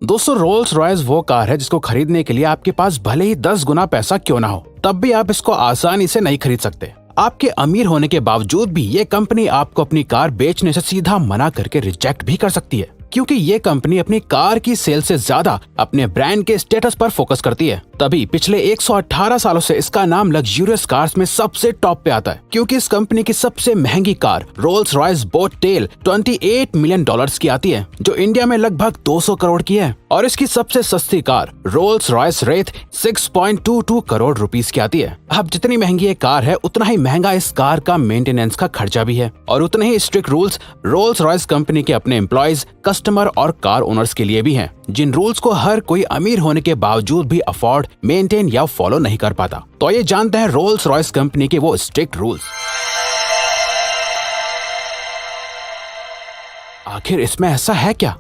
दोस्तों Rolls Royce वो car है जिसको खरीदने के लिए आपके पास भले ही 10 गुना पैसा क्यों ना हो, तब भी आप इसको आसानी से नहीं खरीद सकते। आपके अमीर होने के बावजूद भी ये कंपनी आपको अपनी कार बेचने से सीधा मना करके रिजेक्ट भी कर सकती है, क्योंकि ये कंपनी अपनी कार की सेल से ज्यादा अपने ब्रांड के स्टेटस पर फोकस करती है। तभी पिछले 118 सालों से इसका नाम लग्जूरियस कार्स में सबसे टॉप पे आता है, क्योंकि इस कंपनी की सबसे महंगी car Rolls Royce Boat Tail 28 million dollars की आती है, जो इंडिया में लगभग 200 करोड़ की है। और इसकी सबसे सस्ती car Rolls Royce Wraith 6.22 crore rupees की आती है। अब जितनी महंगी ये कार है, उतना ही महंगा इस कार का मेंटेनेंस का खर्चा भी है, और उतने ही strict rules Rolls Royce company के अपने एम्प्लॉयज, कस्टमर और कार ओनर्स के लिए भी हैं, जिन रूल्स को हर कोई अमीर होने के बावजूद भी अफोर्ड, मेंटेन या फॉलो नहीं कर पाता। तो ये जानते हैं रोल्स रॉयस कंपनी के वो स्ट्रिक्ट रूल्स। आखिर इसमें ऐसा है क्या?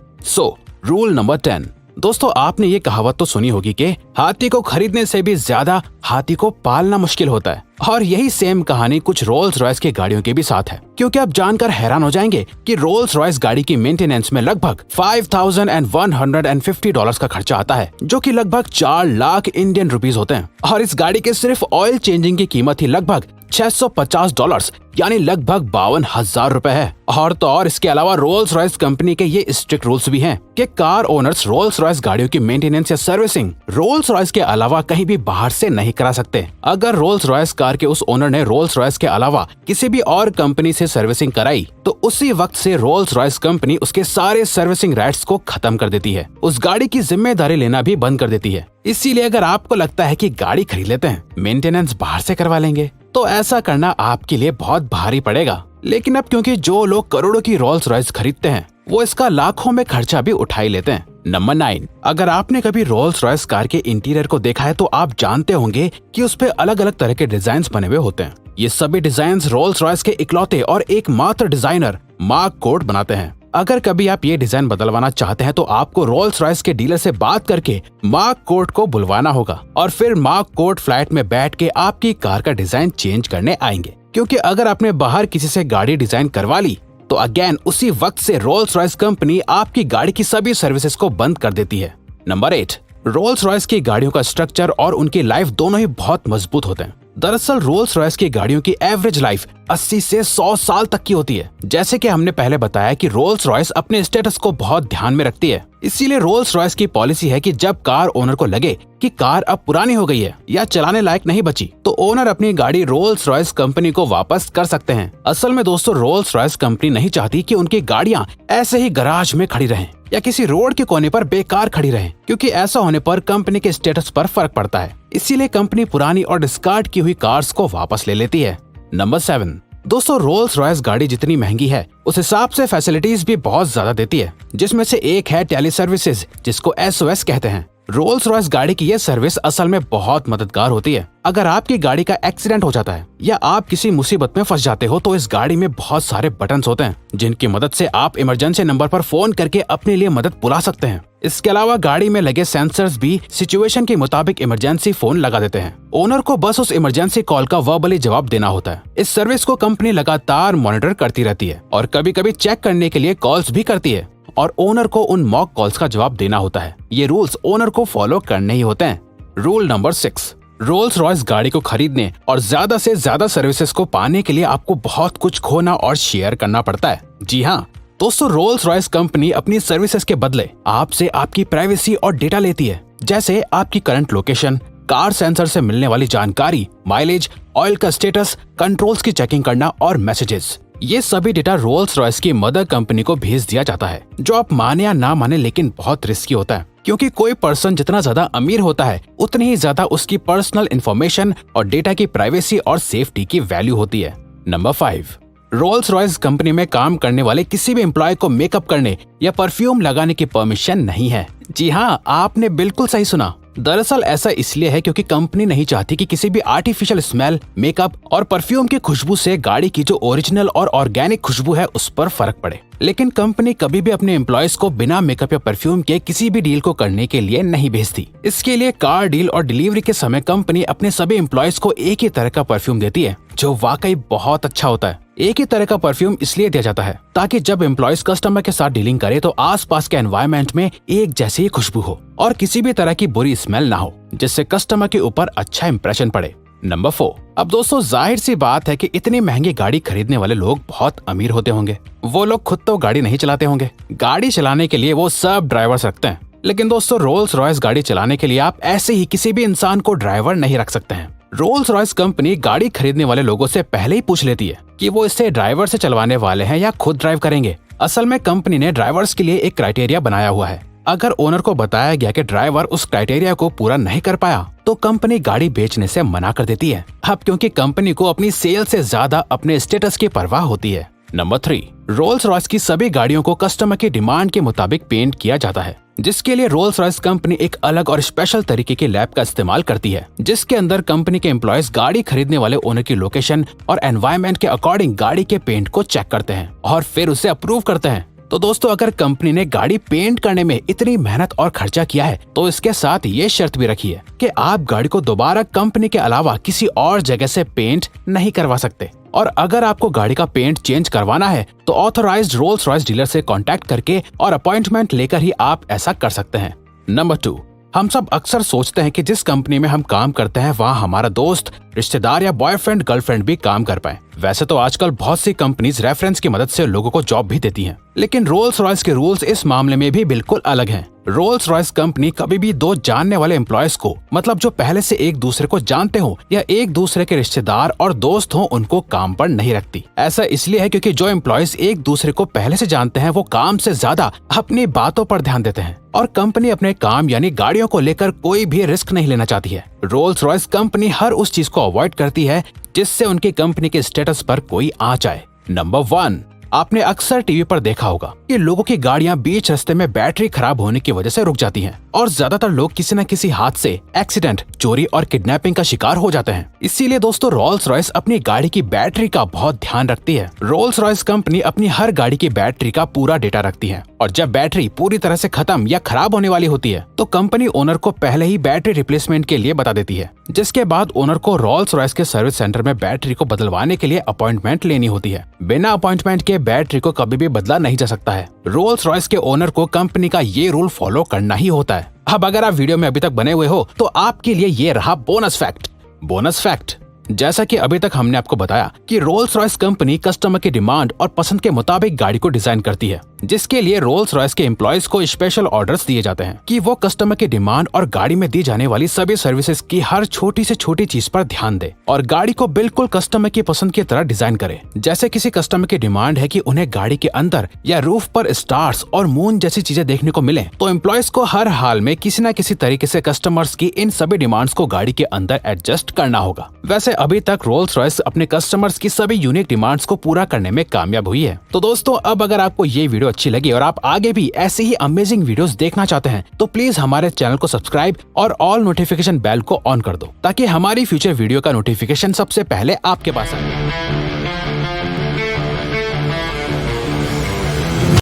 Rule number 10। दोस्तों, आपने ये कहावत तो सुनी होगी कि हाथी को खरीदने से भी ज्यादा हाथी को पालना मुश्किल होता है, और यही सेम कहानी कुछ रोल्स रॉयस की गाड़ियों के भी साथ है, क्योंकि आप जानकर हैरान हो जाएंगे कि रोल्स रॉयस गाड़ी की मेंटेनेंस में लगभग $5,150 का खर्चा आता है, जो कि लगभग 4 लाख इंडियन रुपीस होते हैं। और इस गाड़ी के सिर्फ ऑयल चेंजिंग की कीमत ही लगभग $650 यानी लगभग 52,000 रुपए है। और तो और इसके अलावा रोल्स रॉयस कंपनी के ये स्ट्रिक्ट रूल्स भी हैं कि कार ओनर्स रोल्स रॉयस गाड़ियों की मेंटेनेंस या सर्विसिंग रोल्स रॉयस के अलावा कहीं भी बाहर से नहीं करा सकते। अगर रोल्स रॉयस कार के उस ओनर ने रोल्स रॉयस के अलावा किसी भी और कंपनी से सर्विसिंग कराई, तो उसी वक्त से रोल्स रॉयस कंपनी उसके सारे सर्विसिंग राइट्स को खत्म कर देती है, उस गाड़ी की जिम्मेदारी लेना भी बंद कर देती है। इसीलिए अगर आपको लगता है कि गाड़ी खरीद लेते हैं, मेंटेनेंस बाहर से करवा लेंगे, तो ऐसा करना आपके लिए बहुत भारी पड़ेगा। लेकिन अब क्योंकि जो लोग करोड़ों की रोल्स रॉयस खरीदते हैं, वो इसका लाखों में खर्चा भी उठा ही लेते हैं। नंबर 9। अगर आपने कभी रोल्स रॉयस कार के इंटीरियर को देखा है, तो आप जानते होंगे कि उस पे अलग अलग तरह के डिजाइन्स बने हुए होते हैं। ये सभी डिजाइन्स रोल्स रॉयस के इकलौते और एकमात्र डिजाइनर मार्क कोर्ट बनाते हैं। अगर कभी आप ये डिजाइन बदलवाना चाहते हैं, तो आपको रोल्स रॉयस के डीलर से बात करके मार्क कोर्ट को बुलवाना होगा, और फिर मार्क कोर्ट फ्लैट में बैठ के आपकी कार का डिजाइन चेंज करने आएंगे। क्योंकि अगर आपने बाहर किसी से गाड़ी डिजाइन करवा ली, तो अगेन उसी वक्त से रोल्स रॉयस कंपनी आपकी गाड़ी की सभी सर्विसेज को बंद कर देती है। नंबर 8। रोल्स रॉयस की गाड़ियों का स्ट्रक्चर और उनकी लाइफ दोनों ही बहुत मजबूत होते हैं। दरअसल रोल्स रॉयस की गाड़ियों की एवरेज लाइफ 80 से 100 साल तक की होती है। जैसे कि हमने पहले बताया कि रोल्स रॉयस अपने स्टेटस को बहुत ध्यान में रखती है, इसीलिए रोल्स रॉयस की पॉलिसी है कि जब कार ओनर को लगे कि कार अब पुरानी हो गई है या चलाने लायक नहीं बची, तो ओनर अपनी गाड़ी रोल्स रॉयस कंपनी को वापस कर सकते हैं। असल में दोस्तों, रोल्स रॉयस कंपनी नहीं चाहती कि उनकी गाड़ियां ऐसे ही गराज में खड़ी रहें या किसी रोड के कोने पर बेकार खड़ी रहें, क्योंकि ऐसा होने पर कंपनी के स्टेटस पर फर्क पड़ता है। इसीलिए कंपनी पुरानी और डिस्कार्ड की हुई कार्स को वापस ले लेती है। नंबर 7। दोस्तों, रोल्स रॉयस गाड़ी जितनी महंगी है, उस हिसाब से फैसिलिटीज भी बहुत ज्यादा देती है, जिसमें से एक है टेली सर्विसेज, जिसको SOS कहते हैं। रोल्स रॉयस गाड़ी की ये सर्विस असल में बहुत मददगार होती है। अगर आपकी गाड़ी का एक्सीडेंट हो जाता है या आप किसी मुसीबत में फंस जाते हो, तो इस गाड़ी में बहुत सारे बटन्स होते हैं, जिनकी मदद से आप इमरजेंसी नंबर पर फोन करके अपने लिए मदद बुला सकते हैं। इसके अलावा गाड़ी में लगे सेंसर्स भी सिचुएशन के मुताबिक इमरजेंसी फोन लगा देते हैं। ओनर को बस उस इमरजेंसी कॉल का वर्बली जवाब देना होता है। इस सर्विस को कंपनी लगातार मॉनिटर करती रहती है और कभी कभी चेक करने के लिए कॉल्स भी करती है, और ओनर को उन मॉक कॉल्स का जवाब देना होता है। ये रूल्स ओनर को फॉलो करने ही होते हैं। Rule number 6। रोल्स रॉयस गाड़ी को खरीदने और ज्यादा से ज्यादा सर्विसेज को पाने के लिए आपको बहुत कुछ खोना और शेयर करना पड़ता है। जी हाँ दोस्तों, रोल्स रॉयस कंपनी अपनी सर्विसेज के बदले आपसे आपकी प्राइवेसी और डेटा लेती है, जैसे आपकी करंट लोकेशन, कार सेंसर से मिलने वाली जानकारी, माइलेज, ऑयल का स्टेटस, कंट्रोल्स की चेकिंग करना और मैसेजेस। ये सभी डेटा रोल्स रॉयस की मदर कंपनी को भेज दिया जाता है, जो आप माने या ना माने लेकिन बहुत रिस्की होता है, क्योंकि कोई पर्सन जितना ज्यादा अमीर होता है, उतनी ही ज्यादा उसकी पर्सनल इंफॉर्मेशन और डेटा की प्राइवेसी और सेफ्टी की वैल्यू होती है। नंबर 5। रोल्स रॉयस कंपनी में काम करने वाले किसी भी एम्प्लॉय को मेकअप करने या परफ्यूम लगाने की परमिशन नहीं है। जी हाँ, आपने बिल्कुल सही सुना। दरअसल ऐसा इसलिए है क्योंकि कंपनी नहीं चाहती कि किसी भी आर्टिफिशियल स्मेल, मेकअप और परफ्यूम की खुशबू से गाड़ी की जो ओरिजिनल और ऑर्गेनिक खुशबू है उस पर फर्क पड़े। लेकिन कंपनी कभी भी अपने एम्प्लॉयज को बिना मेकअप या परफ्यूम के किसी भी डील को करने के लिए नहीं भेजती। इसके लिए कार डील और डिलीवरी के समय कंपनी अपने सभी एम्प्लॉयज को एक ही तरह का परफ्यूम देती है, जो वाकई बहुत अच्छा होता है। एक ही तरह का परफ्यूम इसलिए दिया जाता है ताकि जब एम्प्लॉयज कस्टमर के साथ डीलिंग करे तो आसपास के एनवायरनमेंट में एक जैसी ही खुशबू हो और किसी भी तरह की बुरी स्मेल ना हो, जिससे कस्टमर के ऊपर अच्छा इंप्रेशन पड़े। नंबर 4। अब दोस्तों जाहिर सी बात है कि इतनी महंगी गाड़ी खरीदने वाले लोग बहुत अमीर होते होंगे। वो लोग खुद तो गाड़ी नहीं चलाते होंगे, गाड़ी चलाने के लिए वो सब ड्राइवर्स रखते हैं। लेकिन दोस्तों रोल्स रॉयस गाड़ी चलाने के लिए आप ऐसे ही किसी भी इंसान को ड्राइवर नहीं रख सकते हैं। रोल्स रॉयस कंपनी गाड़ी खरीदने वाले लोगों से पहले ही पूछ लेती है कि वो इसे ड्राइवर से चलवाने वाले हैं या खुद ड्राइव करेंगे। असल में कंपनी ने ड्राइवर्स के लिए एक क्राइटेरिया बनाया हुआ है। अगर ओनर को बताया गया कि ड्राइवर उस क्राइटेरिया को पूरा नहीं कर पाया तो कंपनी गाड़ी बेचने से मना कर देती है। अब क्योंकि कंपनी को अपनी सेल से ज्यादा अपने स्टेटस की परवाह होती है। नंबर 3। रोल्स रॉयस की सभी गाड़ियों को कस्टमर की डिमांड के मुताबिक पेंट किया जाता है, जिसके लिए रोल्स रॉयस कंपनी एक अलग और स्पेशल तरीके के लैब का इस्तेमाल करती है, जिसके अंदर कंपनी के एम्प्लॉयज गाड़ी खरीदने वाले ओनर की लोकेशन और एनवायरनमेंट के अकॉर्डिंग गाड़ी के पेंट को चेक करते हैं और फिर उसे अप्रूव करते हैं। तो दोस्तों अगर कंपनी ने गाड़ी पेंट करने में इतनी मेहनत और खर्चा किया है तो इसके साथ ये शर्त भी रखी है कि आप गाड़ी को दोबारा कंपनी के अलावा किसी और जगह से पेंट नहीं करवा सकते। और अगर आपको गाड़ी का पेंट चेंज करवाना है तो ऑथराइज्ड रोल्स रॉयस डीलर से कांटेक्ट करके और अपॉइंटमेंट लेकर ही आप ऐसा कर सकते हैं। नंबर 2। हम सब अक्सर सोचते हैं कि जिस कंपनी में हम काम करते हैं वहाँ हमारा दोस्त, रिश्तेदार या बॉयफ्रेंड गर्लफ्रेंड भी काम कर पाए। वैसे तो आजकल बहुत सी कंपनीज रेफरेंस की मदद से लोगों को जॉब भी देती हैं, लेकिन रोल्स रॉयस के रूल्स इस मामले में भी बिल्कुल अलग हैं। रोल्स रॉयस कंपनी कभी भी दो जानने वाले एम्प्लॉयज को, मतलब जो पहले से एक दूसरे को जानते हो या एक दूसरे के रिश्तेदार और दोस्त हो, उनको काम पर नहीं रखती। ऐसा इसलिए है क्योंकि जो एम्प्लॉयज एक दूसरे को पहले से जानते हैं वो काम से ज्यादा अपनी बातों पर ध्यान देते हैं और कंपनी अपने काम यानी गाड़ियों को लेकर कोई भी रिस्क नहीं लेना चाहती है। रोल्स रॉयस कंपनी हर उस चीज को अवॉइड करती है जिससे उनकी कंपनी के स्टेटस पर कोई आंच आए। नंबर 1। आपने अक्सर टीवी पर देखा होगा कि लोगों की गाड़ियां बीच रास्ते में बैटरी खराब होने की वजह से रुक जाती हैं और ज्यादातर लोग किसी न किसी हादसे, एक्सीडेंट, चोरी और किडनैपिंग का शिकार हो जाते हैं। इसीलिए दोस्तों रोल्स रॉयस अपनी गाड़ी की बैटरी का बहुत ध्यान रखती है। रोल्स रॉयस कंपनी अपनी हर गाड़ी की बैटरी का पूरा डेटा रखती है और जब बैटरी पूरी तरह से खत्म या खराब होने वाली होती है तो कंपनी ओनर को पहले ही बैटरी रिप्लेसमेंट के लिए बता देती है, जिसके बाद ओनर को रोल्स रॉयस के सर्विस सेंटर में बैटरी को बदलवाने के लिए अपॉइंटमेंट लेनी होती है। बिना अपॉइंटमेंट के बैटरी को कभी भी बदला नहीं जा सकता है। रोल्स रॉयस के ओनर को कंपनी का ये रूल फॉलो करना ही होता है। अब अगर आप वीडियो में अभी तक बने हुए हो तो आपके लिए ये रहा बोनस फैक्ट। जैसा कि अभी तक हमने आपको बताया कि रोल्स रॉयस कंपनी कस्टमर की डिमांड और पसंद के मुताबिक गाड़ी को डिजाइन करती है, जिसके लिए रोल्स रॉयस के एम्प्लॉयज को स्पेशल ऑर्डर्स दिए जाते हैं कि वो कस्टमर की डिमांड और गाड़ी में दी जाने वाली सभी सर्विसेज की हर छोटी से छोटी चीज पर ध्यान दे और गाड़ी को बिल्कुल कस्टमर की पसंद की तरह डिजाइन करे। जैसे किसी कस्टमर की डिमांड है कि उन्हें गाड़ी के अंदर या रूफ पर स्टार्स और मून जैसी चीजें देखने को मिले, तो एम्प्लॉयज को हर हाल में किसी न किसी तरीके से कस्टमर्स की इन सभी डिमांड्स को गाड़ी के अंदर एडजस्ट करना होगा। वैसे अभी तक रोल्स रॉयस अपने कस्टमर्स की सभी यूनिक डिमांड्स को पूरा करने में कामयाब हुई है। तो दोस्तों अब अगर आपको ये वीडियो अच्छी लगी और आप आगे भी ऐसे ही अमेजिंग वीडियोस देखना चाहते हैं तो प्लीज हमारे चैनल को सब्सक्राइब और ऑल नोटिफिकेशन बेल को ऑन कर दो ताकि हमारी फ्यूचर वीडियो का नोटिफिकेशन सबसे पहले आपके पास आए।